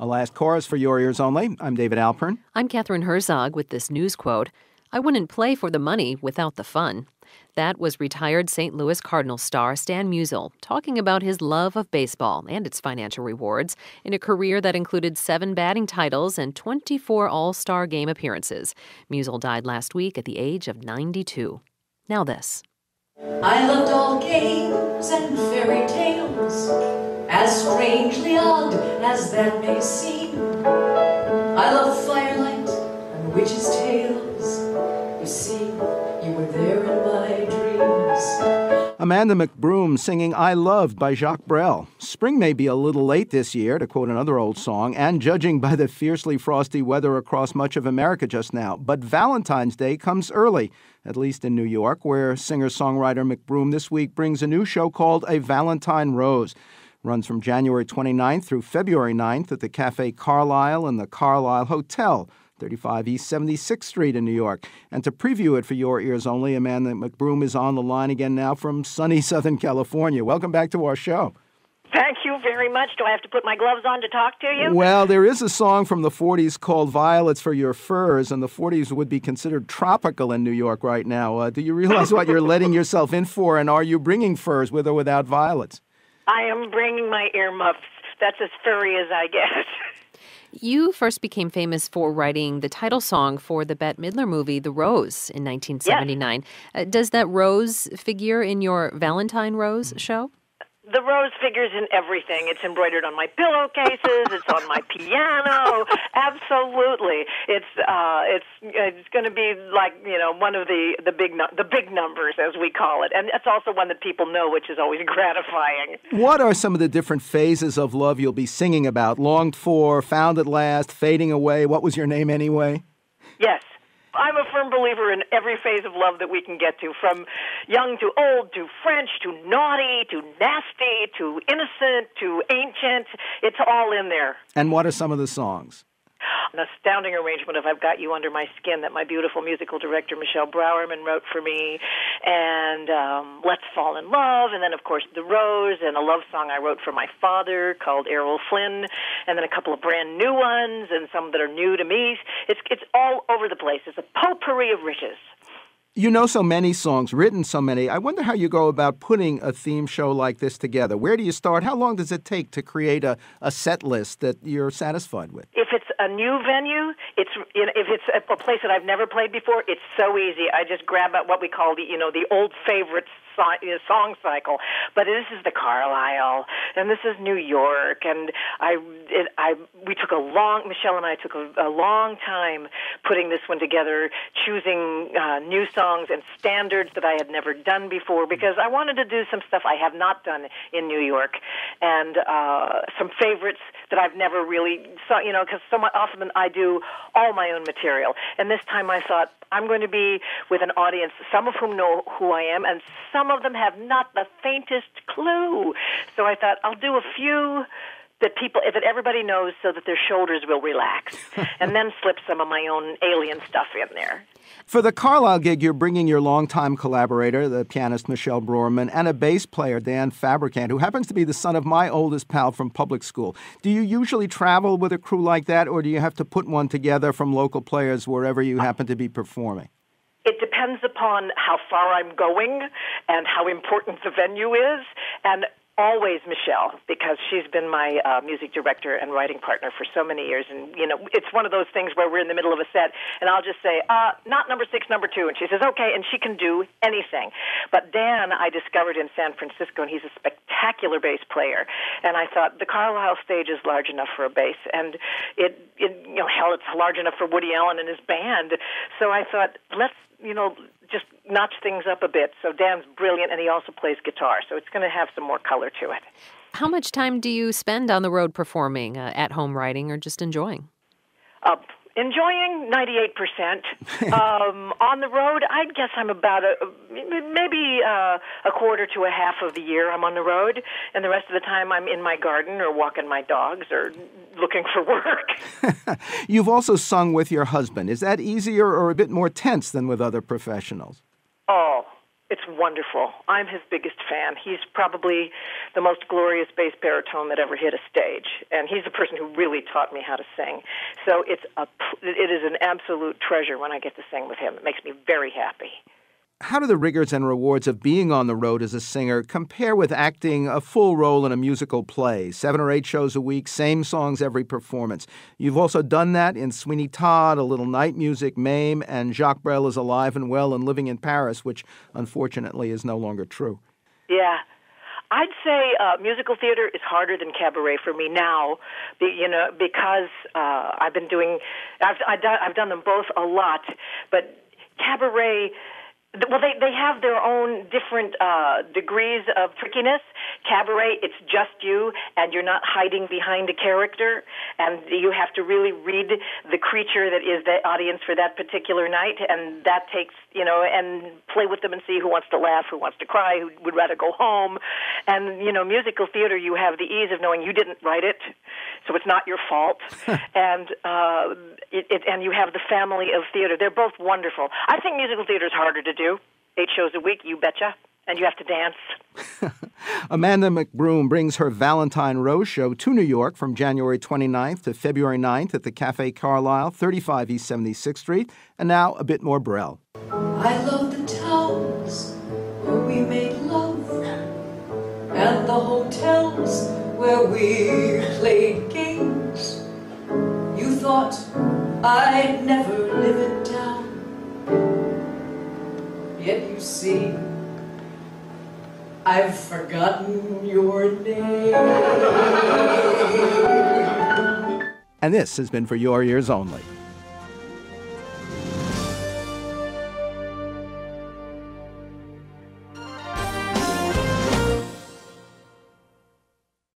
A last chorus for your ears only. I'm David Alpern. I'm Catherine Herzog with this news quote. I wouldn't play for the money without the fun. That was retired St. Louis Cardinals star Stan Musial talking about his love of baseball and its financial rewards in a career that included 7 batting titles and 24 All-Star Game appearances. Musial died last week at the age of 92. Now this. I loved all games and fairy tales, as strangely odd as that may seem. I love firelight and witches' tales. You see, you were there in my dreams. Amanda McBroom's singing I Loved by Jacques Brel. Spring may be a little late this year, to quote another old song, and judging by the fiercely frosty weather across much of America just now. But Valentine's Day comes early, at least in New York, where singer-songwriter McBroom this week brings a new show called A Valentine Rose. Runs from January 29th through February 9th at the Café Carlyle and the Carlyle Hotel, 35 East 76th Street in New York. And to preview it for your ears only, Amanda McBroom is on the line again now from sunny Southern California. Welcome back to our show. Thank you very much. Do I have to put my gloves on to talk to you? Well, there is a song from the 40s called Violets for Your Furs, and the 40s would be considered tropical in New York right now. Do you realize what you're letting yourself in for, and are you bringing furs with or without violets? I am bringing my earmuffs. That's as furry as I get. You first became famous for writing the title song for the Bette Midler movie, The Rose, in 1979. Yes. Does that rose figure in your Valentine Rose show? The rose figures in everything. It's embroidered on my pillowcases. It's on my piano. Absolutely, it's going to be like one of the big numbers, as we call it, and it's also one that people know, which is always gratifying. What are some of the different phases of love you'll be singing about? Longed for, found at last, fading away. What was your name anyway? Yes. I'm a firm believer in every phase of love that we can get to, from young to old, to French, to naughty, to nasty, to innocent, to ancient. It's all in there. And what are some of the songs? An astounding arrangement of I've Got You Under My Skin that my beautiful musical director, Michelle Browerman, wrote for me, and Let's Fall in Love, and then, of course, The Rose, and a love song I wrote for my father called Errol Flynn, and then a couple of brand new ones, and some that are new to me. It's all over the place. It's a potpourri of riches. You know so many songs, written so many. I wonder how you go about putting a theme show like this together. Where do you start? How long does it take to create a set list that you're satisfied with? If it's a new venue, if it's a place that I've never played before, it's so easy. I just grab out what we call the old favorites song cycle. But this is the Carlyle, and this is New York, and Michelle and I took a long time putting this one together, choosing new songs and standards that I had never done before, because I wanted to do some stuff I have not done in New York, and some favorites that I've never really saw, because so often I do all my own material. And this time I thought, I'm going to be with an audience, some of whom know who I am, and some of them have not the faintest clue. So I thought, I'll do a few that everybody knows so that their shoulders will relax, and then slip some of my own alien stuff in there. For the Carlyle gig, you're bringing your longtime collaborator, the pianist Michelle Browerman, and a bass player, Dan Fabricant, who happens to be the son of my oldest pal from public school. Do you usually travel with a crew like that, or do you have to put one together from local players wherever you happen to be performing? It depends upon how far I'm going and how important the venue is, and always Michelle, because she's been my music director and writing partner for so many years. And, it's one of those things where we're in the middle of a set, and I'll just say, not number 6, number 2. And she says, okay, and she can do anything. But Dan, I discovered in San Francisco, and he's a spectacular bass player. And I thought, the Carlyle stage is large enough for a bass. And it's large enough for Woody Allen and his band. So I thought, let's, just notch things up a bit. So Dan's brilliant, and he also plays guitar, so it's going to have some more color to it. How much time do you spend on the road performing, at home writing, or just enjoying? Enjoying 98%. On the road, I guess I'm about maybe a quarter to a half of the year I'm on the road, and the rest of the time I'm in my garden or walking my dogs or looking for work. You've also sung with your husband. Is that easier or a bit more tense than with other professionals? Oh, It's wonderful. I'm his biggest fan. He's probably the most glorious bass baritone that ever hit a stage, and he's the person who really taught me how to sing. So it is an absolute treasure when I get to sing with him. It makes me very happy. How do the rigors and rewards of being on the road as a singer compare with acting a full role in a musical play? 7 or 8 shows a week, same songs every performance. You've also done that in Sweeney Todd, A Little Night Music, Mame, and Jacques Brel is alive and well and living in Paris, which unfortunately is no longer true. Yeah. I'd say musical theater is harder than cabaret for me now, because I've done them both a lot, but cabaret, well, they have their own different degrees of trickiness. Cabaret, it's just you, and you're not hiding behind a character, and you have to really read the creature that is the audience for that particular night, and that takes, and play with them and see who wants to laugh, who wants to cry, who would rather go home. And, musical theater, you have the ease of knowing you didn't write it, so it's not your fault, and and you have the family of theater. They're both wonderful. I think musical theater is harder to do. 8 shows a week, you betcha. And you have to dance. Amanda McBroom brings her Valentine Rose show to New York from January 29th to February 9th at the Café Carlyle, 35 East 76th Street. And now a bit more Brel. I love the towns where we made love, and the hotels where we played games. You thought I'd never live it down, yet you see, I've forgotten your name. And this has been For Your Ears Only.